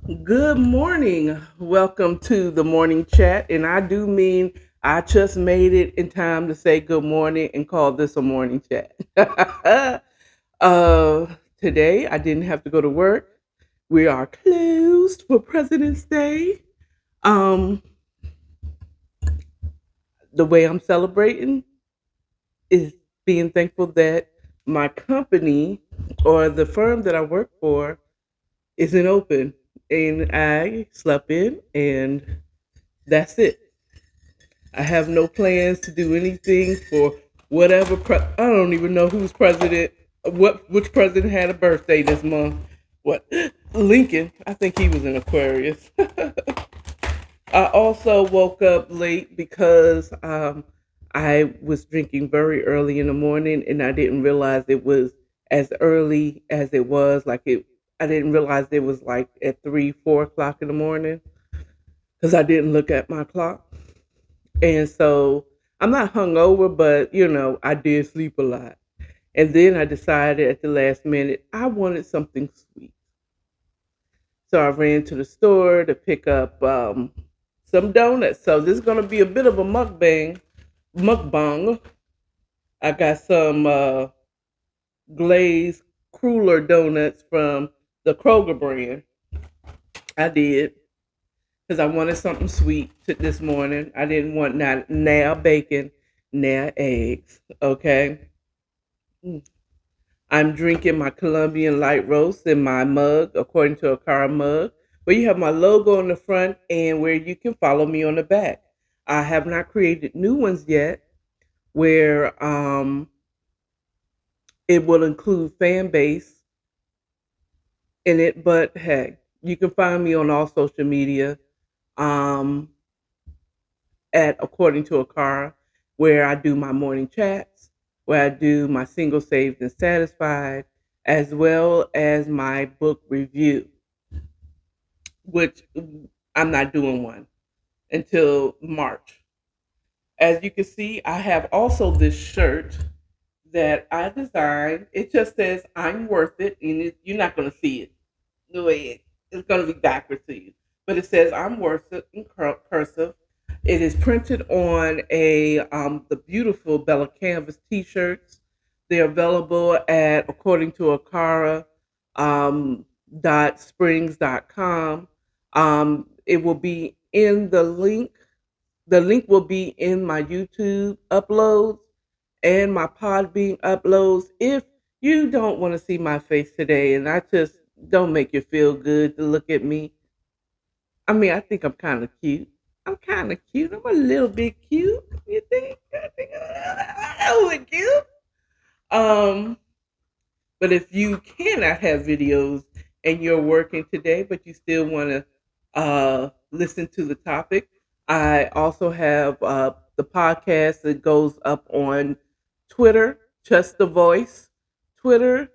Good morning. Welcome to the morning chat. And I do mean I just made it in time to say good morning and call this a morning chat. uh, Today, I didn't have to go to work. We are closed for President's Day. Um, the way I'm celebrating is being thankful that my company or the firm that I work for isn't open. And I slept in, and that's it. I have no plans to do anything for whatever. I don't even know who's president. Which president had a birthday this month? What? Lincoln. I think he was in Aquarius. I also woke up late because I was drinking very early in the morning, and I didn't realize it was as early as it was. I didn't realize it was like at 3, 4 o'clock in the morning because I didn't look at my clock. And so I'm not hungover, but I did sleep a lot. And then I decided at the last minute I wanted something sweet. So I ran to the store to pick up some donuts. So this is gonna be a bit of a mukbang. I got some glazed cruller donuts from the Kroger brand. I did because I wanted something sweet this morning. I didn't want not now bacon, now eggs. Okay. I'm drinking my Colombian light roast in my mug, according to a car mug, where you have my logo on the front and where you can follow me on the back. I have not created new ones yet, where it will include fan base in it. But hey, you can find me on all social media um, at according to a car, where I do my morning chats, where I do my single saved and satisfied, as well as my book review, which I'm not doing one until March. As you can see, I have also this shirt that I designed. It just says "I'm worth it," and you're not going to see it the way it's going to be backwards to you, but it says "I'm worth it" in cursive. It is printed on a the beautiful Bella Canvas T-shirts. They're available at according to Akara dot springs.com. It will be in the link. The link will be in my YouTube uploads and my Podbean uploads. If you don't want to see my face today, and I just don't make you feel good to look at me, I mean, I think I'm kind of cute. I'm kind of cute. I'm a little bit cute. You think? I think I'm a little bit cute. Um, but if you cannot have videos and you're working today, but you still want to listen to the topic, I also have the podcast that goes up on Twitter, Just the Voice, Twitter,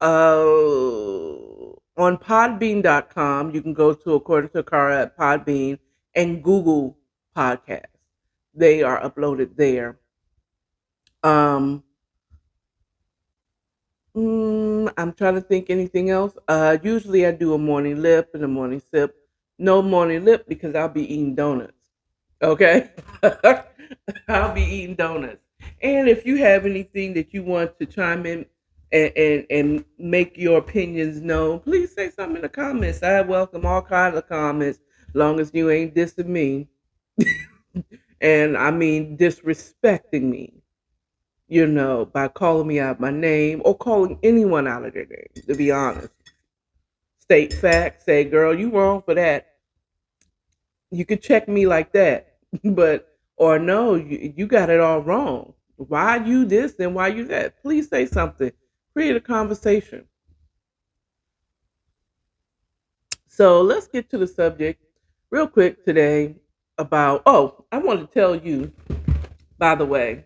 on podbean.com. You can go to According to Cara at Podbean and Google Podcasts. They are uploaded there. Um, I'm trying to think anything else. Usually I do a morning lip and a morning sip. No morning lip because I'll be eating donuts. Okay, I'll be eating donuts. And if you have anything that you want to chime in and make your opinions known, please say something in the comments. I welcome all kinds of comments, long as you ain't dissing me, and I mean disrespecting me. By calling me out my name or calling anyone out of their name. To be honest, state facts. Say, girl, you wrong for that. You could check me like that, but or no, you got it all wrong. Why you this and why you that? Please say something. Create a conversation. So let's get to the subject real quick today about. Oh, I want to tell you, by the way,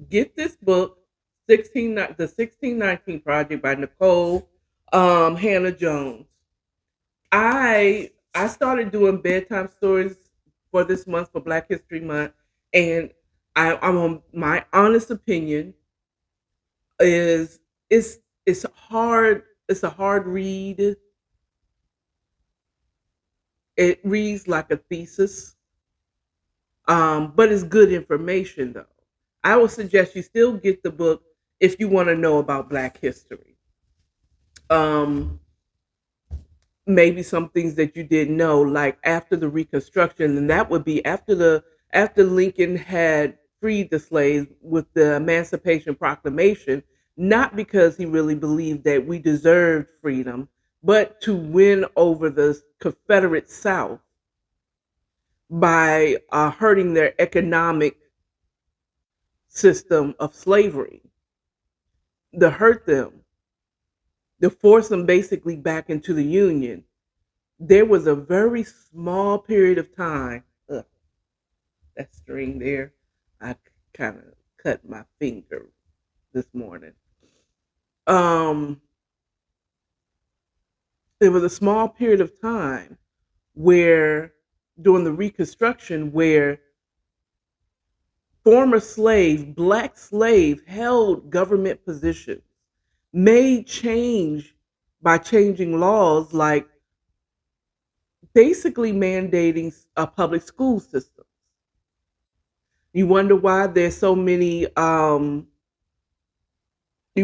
get this book, the 1619 Project by Nicole Hannah Jones. I started doing bedtime stories for this month for Black History Month, and I'm on my honest opinion is it's hard. It's a hard read. It reads like a thesis, but it's good information though. I would suggest you still get the book if you want to know about Black history. Um, Maybe some things that you didn't know, like after the Reconstruction, and that would be after Lincoln had freed the slaves with the Emancipation Proclamation, not because he really believed that we deserved freedom, but to win over the Confederate South by hurting their economic system of slavery, to hurt them, to force them basically back into the Union. There was a very small period of time. Ugh, that string there, I kind of cut my finger this morning. Um, there was a small period of time where, during the Reconstruction, where former slaves, black slaves, held government positions, made change by changing laws like basically mandating a public school system. You wonder why there's so many. You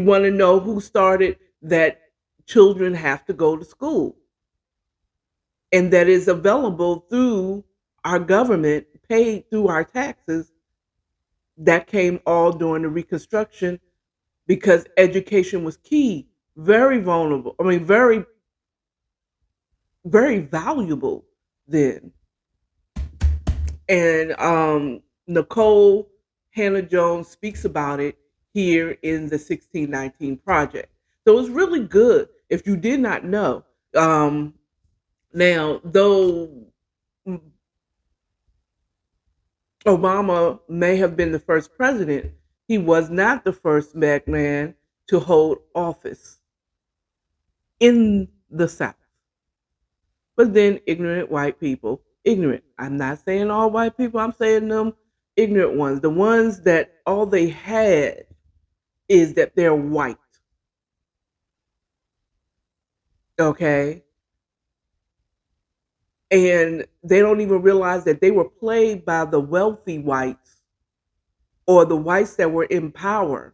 want to know who started that children have to go to school, and that is available through our government, paid through our taxes. That came all during the Reconstruction because education was key, very vulnerable. I mean, very, very valuable then. And Nicole Hannah Jones speaks about it here in the 1619 Project. So it's really good if you did not know. Now, though Obama may have been the first president, he was not the first black man to hold office in the South. But then ignorant white people, ignorant. I'm not saying all white people, I'm saying them ignorant ones, the ones that all they had is that they're white. Okay. And they don't even realize that they were played by the wealthy whites or the whites that were in power.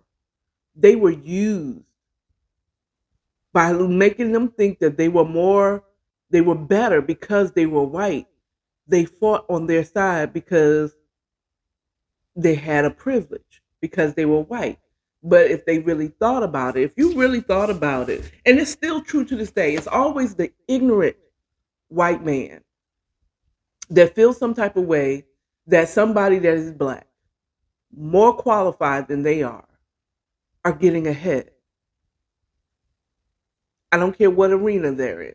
They were used by making them think that they were better because they were white. They fought on their side because they had a privilege because they were white. But if they really thought about it, if you really thought about it, and it's still true to this day, it's always the ignorant white man that feels some type of way that somebody that is black, more qualified than they are getting ahead. I don't care what arena they're in.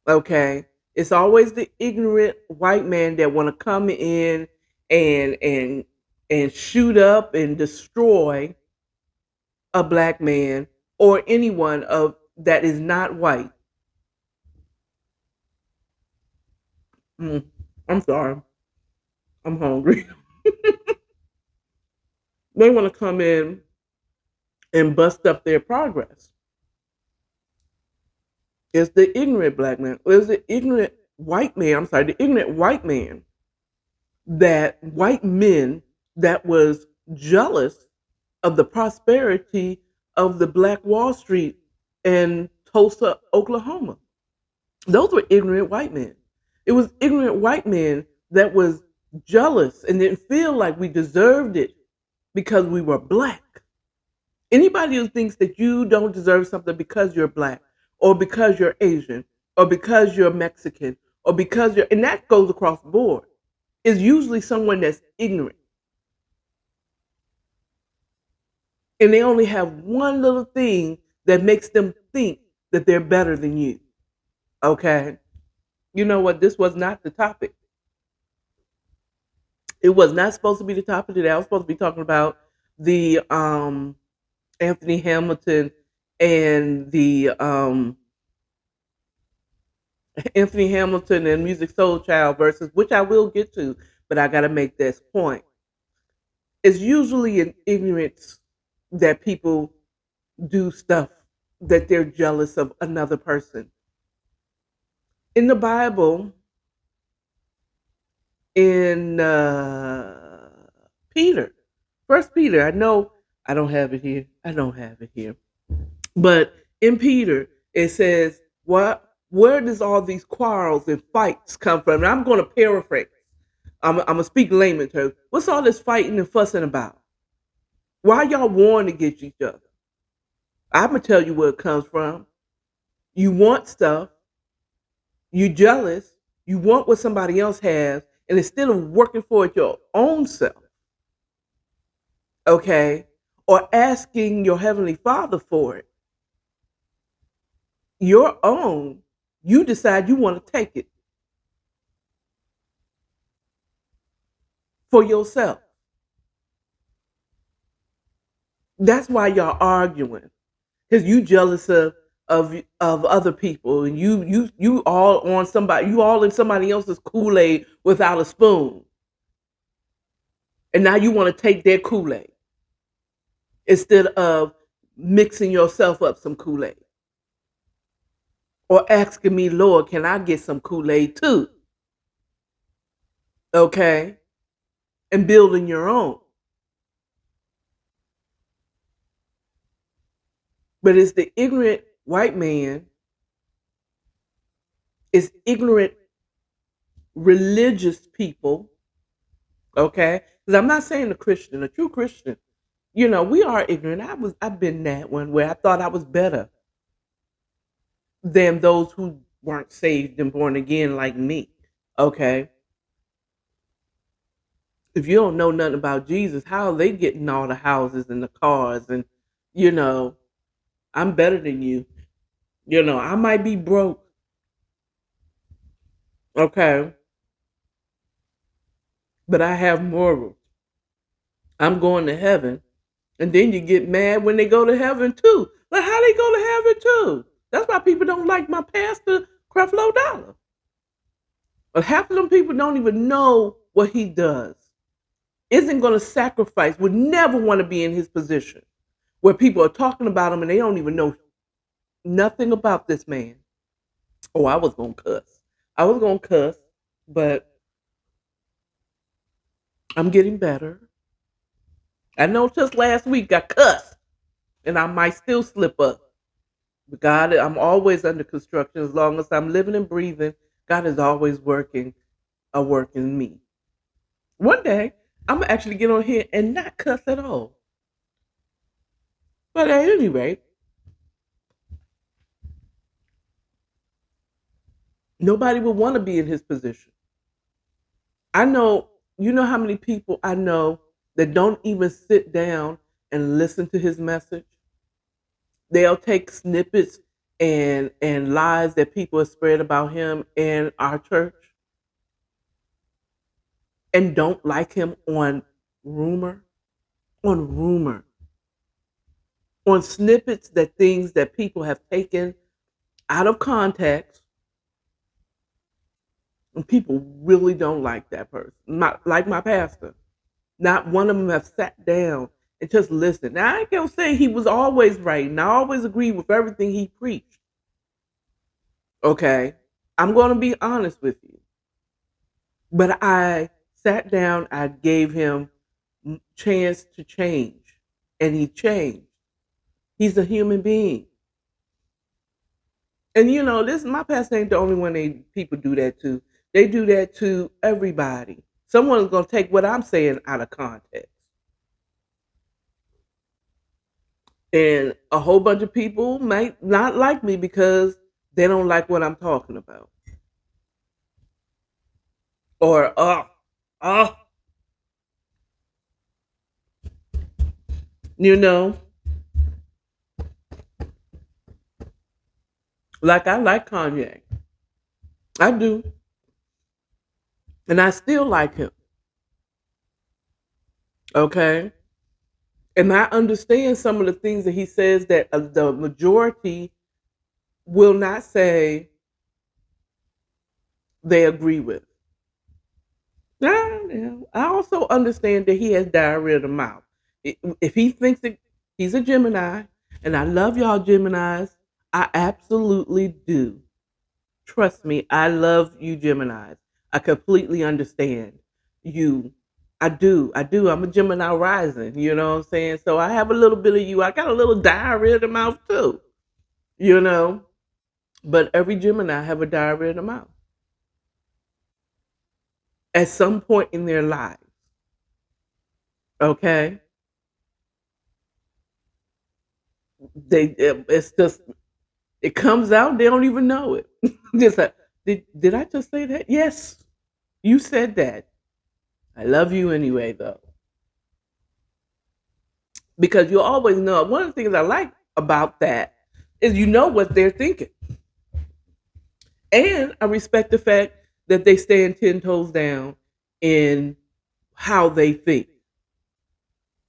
Okay. It's always the ignorant white man that want to come in and and and shoot up and destroy a black man or anyone of that is not white. Mm, I'm sorry. I'm hungry. They want to come in and bust up their progress. It's the ignorant black man. It's the ignorant white man. I'm sorry, the ignorant white man that white men that was jealous of the prosperity of the Black Wall Street in Tulsa, Oklahoma. Those were ignorant white men. It was ignorant white men that was jealous and didn't feel like we deserved it because we were black. Anybody who thinks that you don't deserve something because you're black or because you're Asian or because you're Mexican or because you're, and that goes across the board, is usually someone that's ignorant. And they only have one little thing that makes them think that they're better than you. Okay. You know what? This was not the topic. It was not supposed to be the topic today. I was supposed to be talking about the Anthony Hamilton and the Anthony Hamilton and Music Soul Child versus, which I will get to, but I got to make this point. It's usually in ignorance that people do stuff that they're jealous of another person. In the Bible, in Peter, First Peter, I know I don't have it here. I don't have it here. But in Peter, it says, "What? Where does all these quarrels and fights come from?" And I'm going to paraphrase. I'm gonna speak layman terms. What's all this fighting and fussing about? Why y'all warring against each other? I'm gonna tell you where it comes from. You want stuff. You jealous. You want what somebody else has, and instead of working for it your own self, okay, or asking your heavenly Father for it, your own, you decide you want to take it for yourself. That's why y'all arguing, because you jealous of other people, and you all on somebody, you all in somebody else's Kool-Aid without a spoon, and now you want to take their Kool-Aid instead of mixing yourself up some Kool-Aid, or asking me, Lord, can I get some Kool-Aid too? Okay, and building your own. But it's the ignorant white man, it's ignorant religious people, okay? Because I'm not saying a Christian, a true Christian. We are ignorant. I've been that one where I thought I was better than those who weren't saved and born again like me. Okay. If you don't know nothing about Jesus, how are they getting all the houses and the cars and you know, I'm better than you. I might be broke, okay, but I have morals. I'm going to heaven. And then you get mad when they go to heaven too. Like how they go to heaven too? That's why people don't like my pastor, Creflo Dollar. But half of them people don't even know what he does. Isn't going to sacrifice, would never want to be in his position where people are talking about him and they don't even know nothing about this man. Oh, I was going to cuss. I was going to cuss, but I'm getting better. I know just last week I cussed and I might still slip up. But God, I'm always under construction as long as I'm living and breathing. God is always working a work in me. One day, I'm gonna actually get on here and not cuss at all. But at any rate, nobody would want to be in his position. I know, you know how many people I know that don't even sit down and listen to his message. They'll take snippets and lies that people have spread about him in our church and don't like him rumor, on rumor, on snippets that things that people have taken out of context, and people really don't like that person. Not like my pastor. Not one of them have sat down and just listened. Now I ain't gonna say he was always right, and I always agree with everything he preached. Okay, I'm gonna be honest with you, but I sat down. I gave him chance to change, and he changed. He's a human being. And this my pastor ain't the only one people do that to. They do that to everybody. Someone's gonna take what I'm saying out of context. And a whole bunch of people might not like me because they don't like what I'm talking about. Or uh, you know, like I like Kanye. I do. And I still like him. Okay. And I understand some of the things that he says that the majority will not say they agree with. Yeah. I also understand that he has diarrhea of the mouth. If he thinks that he's a Gemini, and I love y'all Geminis, I absolutely do. Trust me, I love you, Geminis. I completely understand you. I do. I do. I'm a Gemini rising. You know what I'm saying? So I have a little bit of you. I got a little diarrhea in the mouth too. You know, but every Gemini have a diarrhea in the mouth at some point in their lives. Okay, it's just it comes out. They don't even know it. Just like, did I just say that? Yes, you said that. I love you anyway, though, because you always know. One of the things I like about that is you know what they're thinking, and I respect the fact that they stand 10 toes down in how they think.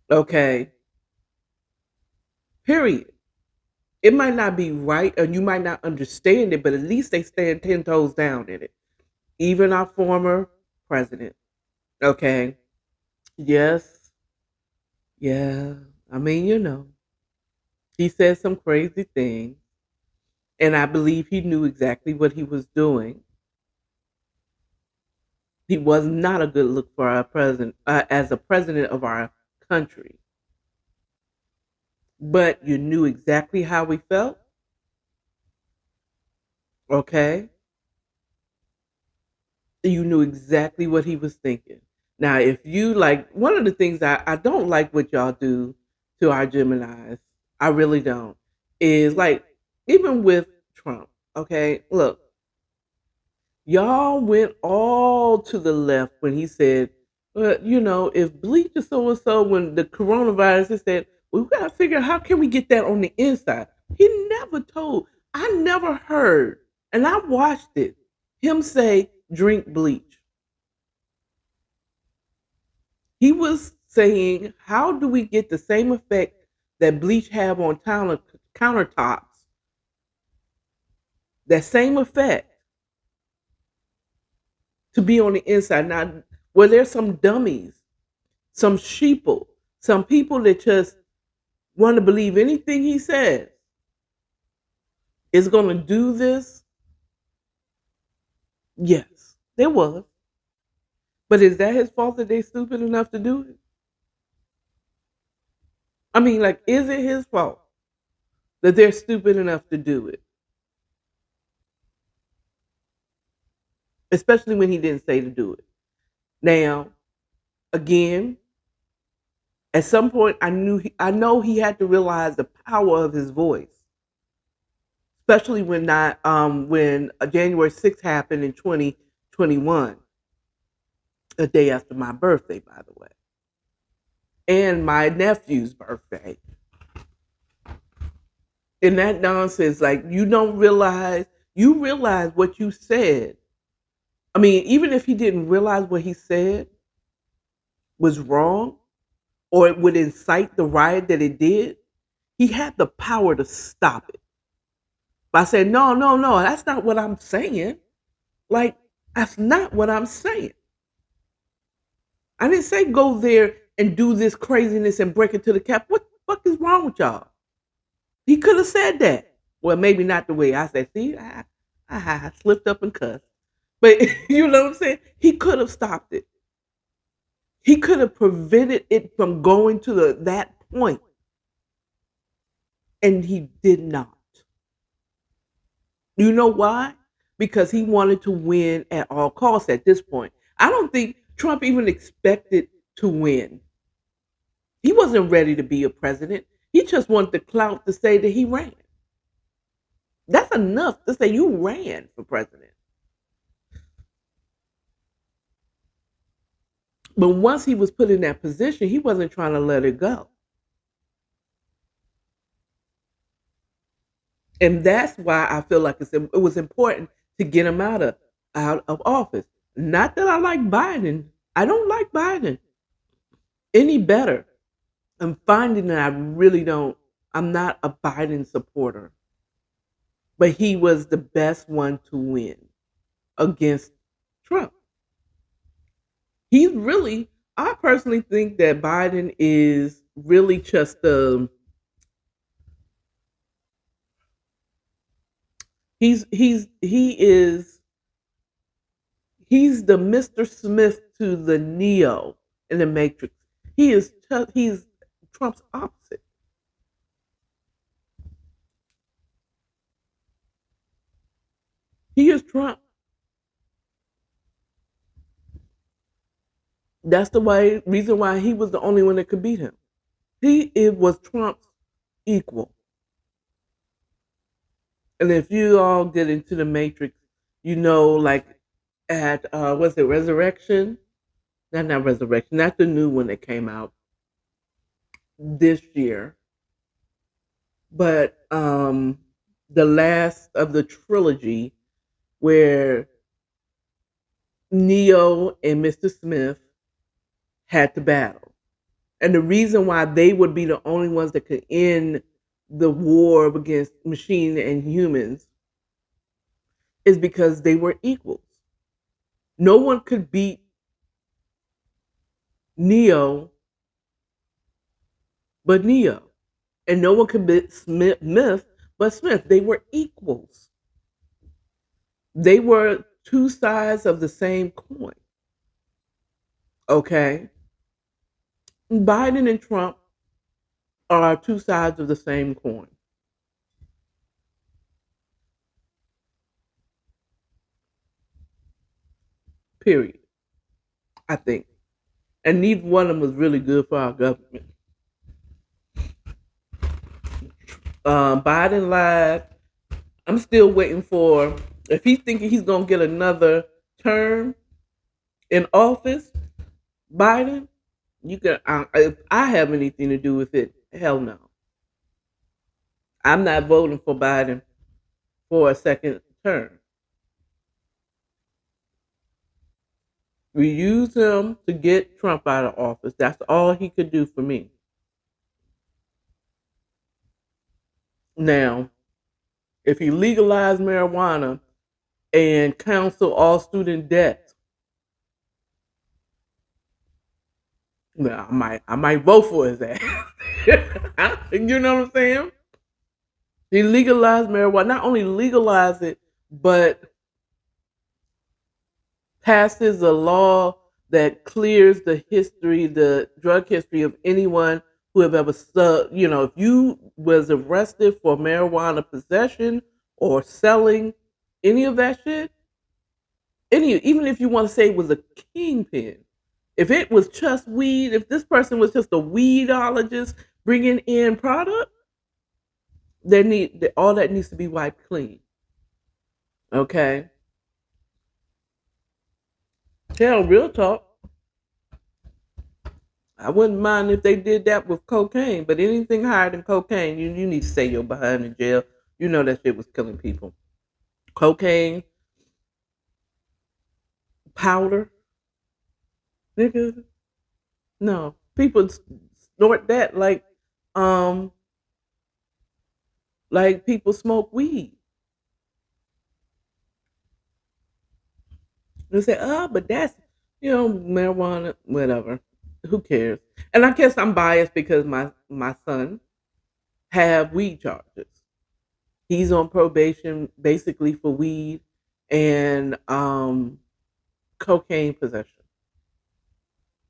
Okay, period. It might not be right, and you might not understand it, but at least they stand 10 toes down in it. Even our former president. Okay. Yes. Yeah. I mean, he said some crazy things, and I believe he knew exactly what he was doing. He was not a good look for our president as a president of our country. But you knew exactly how he felt. Okay. You knew exactly what he was thinking. Now, if you like, one of the things I don't like what y'all do to our Geminis, I really don't, is like, even with Trump, okay, look, y'all went all to the left when he said, well, if bleach is so and so, when the coronavirus, he said, well, we got to figure out how can we get that on the inside. He never told, I never heard, and I watched it, him say, drink bleach. He was saying, how do we get the same effect that bleach have on countertops? That same effect to be on the inside. Now, well, there's some dummies, some sheeple, some people that just want to believe anything he says is going to do this. Yes, there was. But is that his fault that they stupid enough to do it? I mean, like, is it his fault that they're stupid enough to do it? Especially when he didn't say to do it. Now, again, at some point I know he had to realize the power of his voice, especially when January 6th happened in 2021, a day after my birthday, by the way, and my nephew's birthday. And that nonsense, like, you realize what you said. I mean, even if he didn't realize what he said was wrong, or it would incite the riot that it did, he had the power to stop it by saying, no, no, no, that's not what I'm saying. Like, that's not what I'm saying. I didn't say go there and do this craziness and break into the cap. What the fuck is wrong with y'all? He could have said that. Well, maybe not the way I said. See, I slipped up and cussed. But you know what I'm saying? He could have stopped it. He could have prevented it from going to that point, and he did not. You know why? Because he wanted to win at all costs at this point. I don't think Trump even expected to win. He wasn't ready to be a president. He just wanted the clout to say that he ran. That's enough to say you ran for president. But once he was put in that position, he wasn't trying to let it go. And that's why I feel like it was important to get him out of office. Not that I like Biden. I don't like Biden any better. I'm finding that I really don't. I'm not a Biden supporter, but he was the best one to win against Trump. He's really, I personally think that Biden is really just He is he's the Mr. Smith to the Neo in the Matrix. He's Trump's opposite. He is Trump. That's the reason why he was the only one that could beat him. It was Trump's equal. And if you all get into the Matrix, like at what's it, Resurrection? Not Resurrection, not the new one that came out this year, but the last of the trilogy where Neo and Mr. Smith had to battle. And the reason why they would be the only ones that could end the war against machine and humans is because they were equals. No one could beat Neo but Neo. And no one could beat Smith but Smith. They were equals. They were two sides of the same coin. Okay? Biden and Trump are two sides of the same coin. Period. I think. And neither one of them was really good for our government. Biden lied. I'm still waiting for, if he's thinking he's gonna get another term in office, Biden, you can. If I have anything to do with it, hell no. I'm not voting for Biden for a second term. We used him to get Trump out of office. That's all he could do for me. Now, if he legalized marijuana and cancel all student debt, well, I might vote for his ass. You know what I'm saying? He legalized marijuana. Not only legalize it, but passes a law that clears the drug history of anyone who have ever if you was arrested for marijuana possession or selling any of that shit, even if you want to say it was a kingpin, if it was just weed, if this person was just a weedologist bringing in product, all that needs to be wiped clean. Okay, hell, real talk. I wouldn't mind if they did that with cocaine, but anything higher than cocaine, you need to say you're behind in jail. You know that shit was killing people. Cocaine, powder, nigga. No, people snort that um, like people smoke weed. They say, oh, but that's marijuana, whatever. Who cares? And I guess I'm biased because my son have weed charges. He's on probation basically for weed and cocaine possession.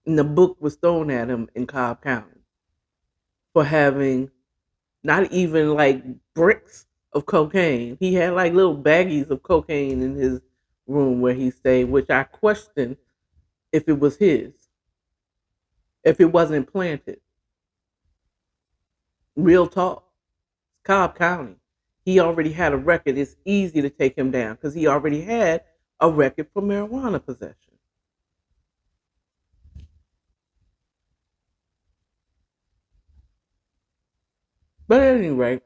And the book was thrown at him in Cobb County for having not even like bricks of cocaine. He had like little baggies of cocaine in his room where he stayed, which I questioned if it was his, if it wasn't planted. Real talk. Cobb County. He already had a record. It's easy to take him down because he already had a record for marijuana possession. But at any rate,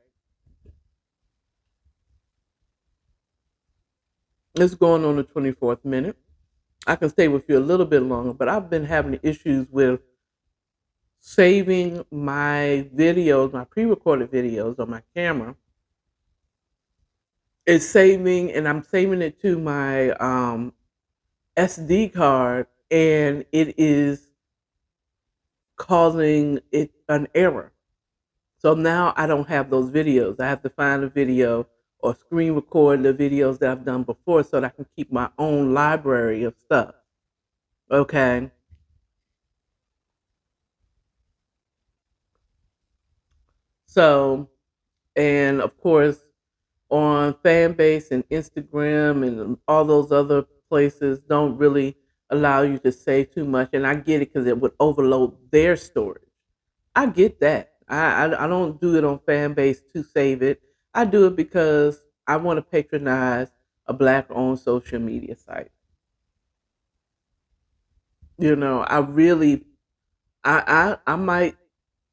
it's going on the 24th minute. I can stay with you a little bit longer, but I've been having issues with saving my videos, my pre-recorded videos on my camera. It's saving, and I'm saving it to my SD card, and it is causing it an error. So now I don't have those videos. I have to find a video or screen record the videos that I've done before so that I can keep my own library of stuff. Okay. So, and of course, on Fanbase and Instagram and all those other places don't really allow you to save too much. And I get it because it would overload their storage. I get that. I don't do it on Fanbase to save it. I do it because I want to patronize a black owned social media site. You know, I really I might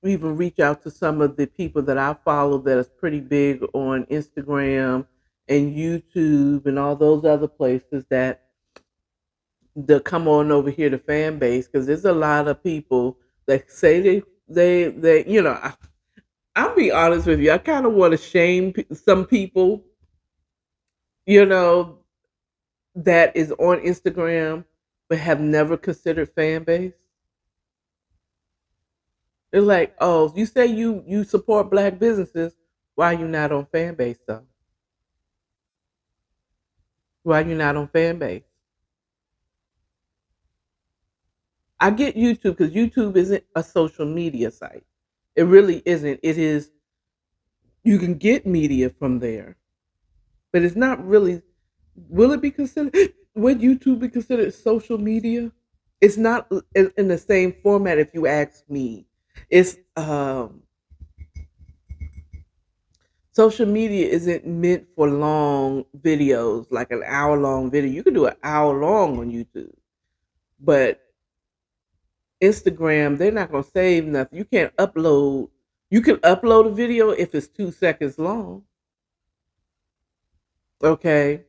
even reach out to some of the people that I follow that is pretty big on Instagram and YouTube and all those other places that come on over here to fan base because there's a lot of people that say they you know I'll be honest with you, I kind of want to shame some people, you know, that is on Instagram but have never considered fan base. They're like, oh, you say you support black businesses, why you not on fan base though? Why you not on fan base? I get YouTube because YouTube isn't a social media site. It really isn't. It is, you can get media from there, but it's not really. Will it be considered? Would YouTube be considered social media? It's not in the same format. If you ask me, it's social media isn't meant for long videos, like an hour long video. You can do an hour long on YouTube, but Instagram, they're not gonna save nothing. You can't upload. You can upload a video if it's 2 seconds long. Okay.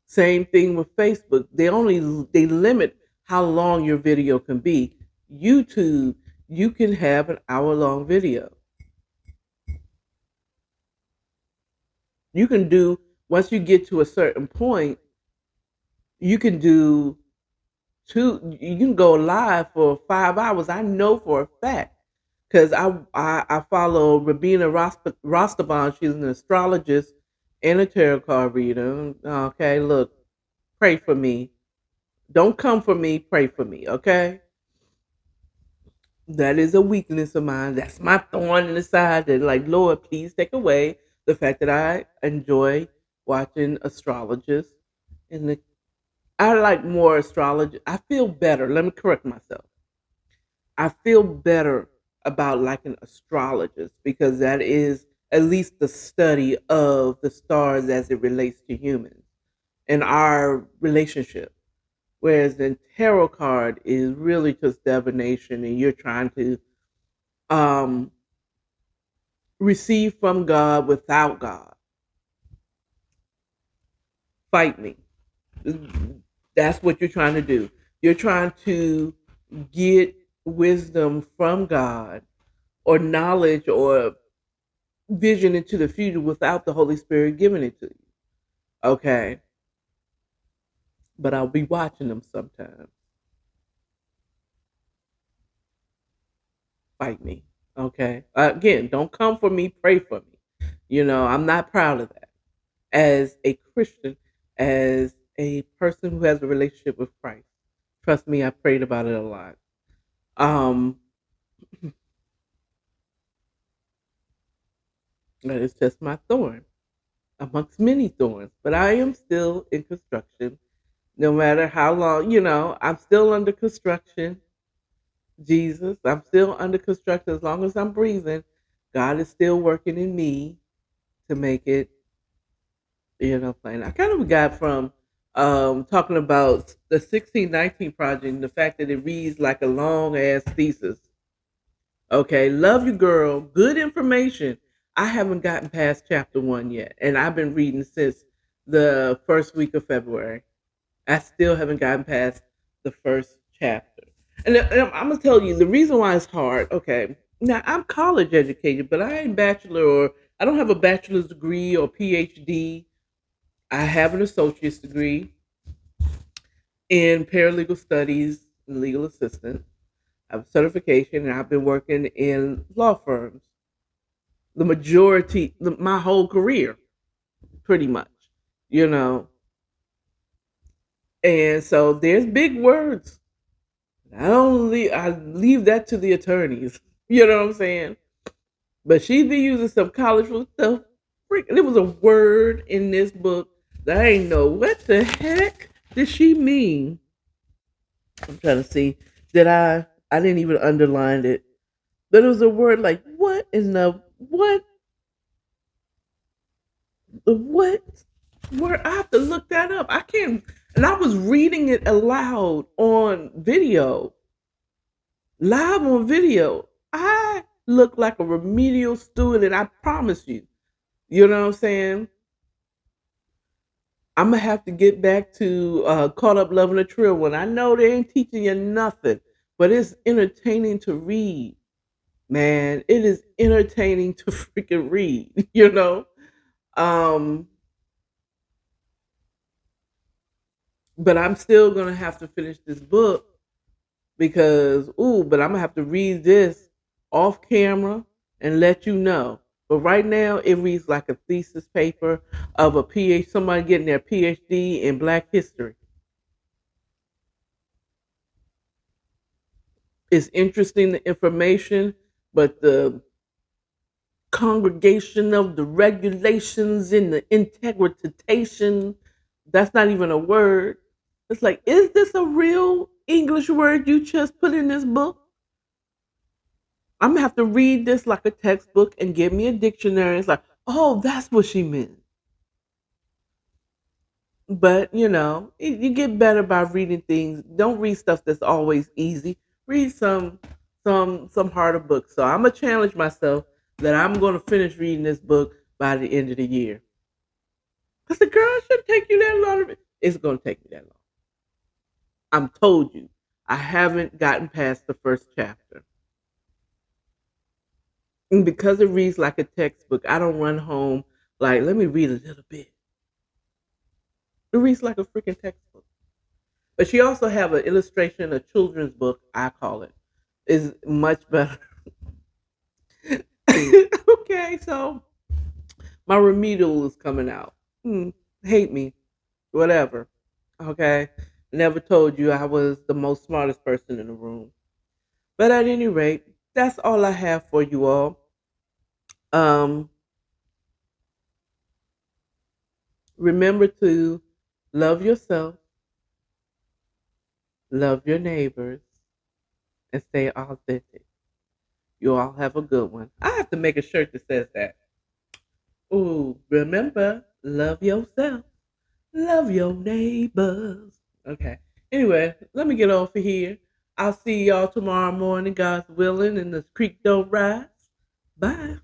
Same thing with Facebook. They limit how long your video can be. YouTube, you can have an hour long video. You can do once you get to a certain point, you can do two. You can go live for 5 hours. I know for a fact because I follow Rabina Rostaban. She's an astrologist and a tarot card reader. Okay, look, pray for me. Don't come for me. Pray for me. Okay, that is a weakness of mine. That's my thorn in the side. That like, Lord, please take away the fact that I enjoy watching astrologists and I like more astrology. I feel better. Let me correct myself. I feel better about like an astrologist because that is at least the study of the stars as it relates to humans and our relationship. Whereas the tarot card is really just divination and you're trying to um, receive from God without God. Fight me. That's what you're trying to do. You're trying to get wisdom from God or knowledge or vision into the future without the Holy Spirit giving it to you. Okay. But I'll be watching them sometimes. Fight me. Okay. Again, don't come for me, pray for me. You know, I'm not proud of that. As a Christian, as a person who has a relationship with Christ, trust me, I prayed about it a lot. Um, it's just my thorn amongst many thorns, but I am still in construction. No matter how long, you know, I'm still under construction. Jesus, I'm still under construction as long as I'm breathing. God is still working in me to make it, you know, plain. I kind of got from talking about the 1619 project and the fact that it reads like a long ass thesis. Okay, love you, girl. Good information. I haven't gotten past chapter one yet, and I've been reading since the first week of February. I still haven't gotten past the first chapter. And I'm gonna tell you the reason why it's hard. Okay, now I'm college educated, but I ain't bachelor or I don't have a bachelor's degree or PhD. I have an associate's degree in paralegal studies and legal assistant. I have a certification, and I've been working in law firms the majority, my whole career. pretty much, you know. And so there's big words. I leave that to the attorneys. You know what I'm saying? But she be using some colorful stuff. Freaking, there was a word in this book that I ain't know what the heck did she mean. I'm trying to see. Did I didn't even underline it. But it was a word like what in the what word? I have to look that up. I can't. And I was reading it aloud on video, live on video. I look like a remedial student, and I promise you. You know what I'm saying? I'm gonna have to get back to Caught Up Loving a Trill one. I know they ain't teaching you nothing, but it's entertaining to read. Man, it is entertaining to freaking read. You know, um, but I'm still gonna have to finish this book because but I'm gonna have to read this off camera and let you know. But right now, it reads like a thesis paper of a PhD, somebody getting their PhD in Black history. It's interesting, the information, but the congregation of the regulations and the integritation, that's not even a word. It's like, is this a real English word you just put in this book? I'm gonna have to read this like a textbook and give me a dictionary. It's like, oh, that's what she meant. But you get better by reading things. Don't read stuff that's always easy. Read some harder books. So I'm gonna challenge myself that I'm gonna finish reading this book by the end of the year. Cause the girl shouldn't take you that long. It's gonna take me that long. I'm told you. I haven't gotten past the first chapter. And because it reads like a textbook, I don't run home like, let me read a little bit. It reads like a freaking textbook. But she also have an illustration, a children's book, I call it, is much better. Okay, so my remedial is coming out. Hate me, whatever. Okay, never told you I was the most smartest person in the room. But at any rate, that's all I have for you all. Um, Remember to love yourself, love your neighbors, and stay authentic. You all have a good one. I have to make a shirt that says that. Ooh, remember, love yourself, love your neighbors. Okay. Anyway, let me get off of here. I'll see y'all tomorrow morning, God's willing, and the creek don't rise. Bye.